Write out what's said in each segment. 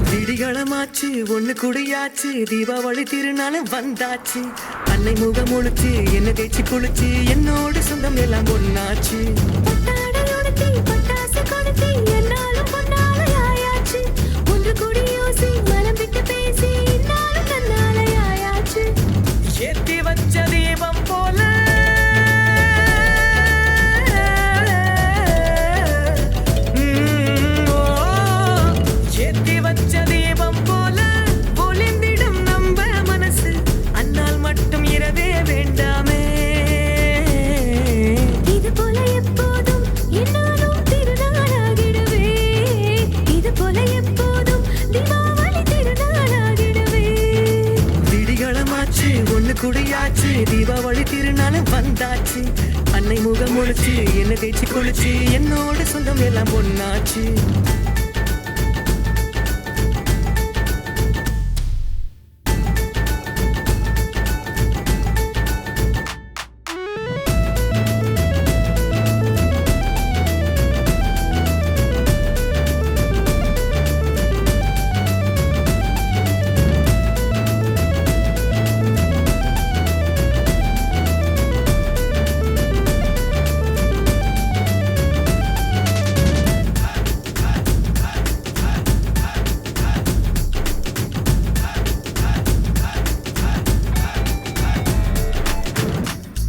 விடிகளமாச்சு ஒண்ணு குடியாச்சு தீபாவளி திருநாள் வந்தாச்சு அன்னை முகம் முழிச்சு என்ன தேய்ச்சி குளிச்சு என்னோட சொந்தம் எல்லாம் ஒன்னாச்சு ஏத்தி வச்ச தீபம் போல ஏத்தி வச்ச தீபம் போல ஒளிந்திடும் நம்ப மனசு அன்னால் மட்டும் இரவே வேண்டாமே. இது போல எப்போதும் என்னாலும் திருநாளாகிடவே, இது போல எப்போதும் தீபாவளி திருநாளாகிடவே. விடிகளமாச்சு ஒண்ணு குடியாச்சு தீபாவளி திருநாள் வந்தாச்சு அன்னை முகம் முழிச்சு என்ன தேய்ச்சி குளிச்சு என்னோட சொந்தம் எல்லாம் ஒன்னாச்சு.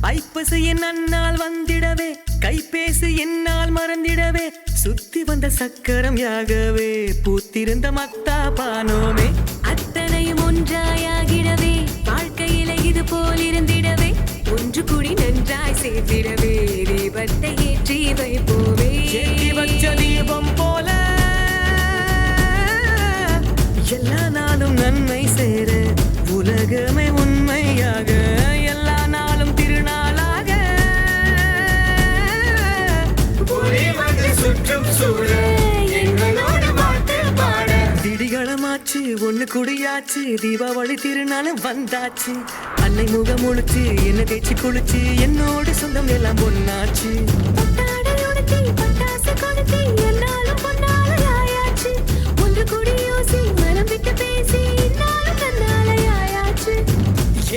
ஐப்பசு என் அன்னால் வந்திடவே கைபேசி என்னால் மறந்திடவே சுத்தி வந்த சக்கரம் யாகவே பூத்திருந்த மத்தா பானோமே அத்தனையும் ஒன்றாயாகிடவே வாழ்க்கையில இது போல் இருந்திடவே ஒன்று கூடி நன்றாய் சேர்த்திடவே தீபத்தை ஏற்றி வைப்போமே. ஏத்தி வச்ச தீபம் போல எல்லா நாளும் நன்மை சேர உலகமே உண்மையாக எல்லா நாளும் திருநாளாக சுற்றும் சூழ எங்களோடு பாட்டு பாட. திடிகளமாச்சு ஒண்ணு குடியாச்சு தீபாவளி திருநாள் வந்தாச்சு அன்னை முகம் முழிச்சு என்ன தேய்ச்சி குளிச்சு என்னோட சொந்தம் எல்லாம் ஒன்னாச்சு.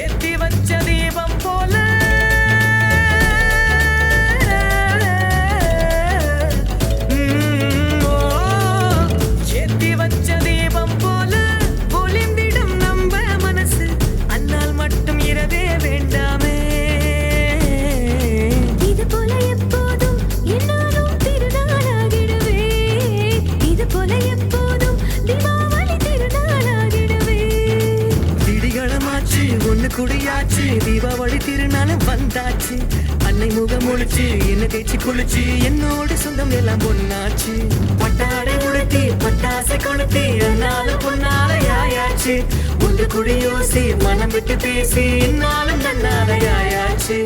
ஏத்தி வச்ச தீபம் போல ஏத்தி வச்ச தீபம் போல ஒளிந்திடும் நம்ப மனசு அன்னால் மட்டும் இரவே வேண்டாமே. இது போல எப்போதும் என்னாலும் திருநாளாகிடவே, இது போல எப்போதும் தீபாவளி திருநாளாகிடவே. விடிகளமாச்சு ஒண்ணு குடியாச்சு தீபாவளி திருநாள் வந்தாச்சு அன்னை முகம் முழிச்சு என்ன தேய்ச்சி குளிச்சு என்னோட சொந்தம் எல்லாம் ஒன்னாச்சு. பட்டாடை உடுத்தி பட்டாசை கொளுத்தி என்னாலும் பொன்னாலையாச்சு ஒன்று குடியோசி மனம் விட்டு பேசி என்னாலும் நன்னாலையாச்சு.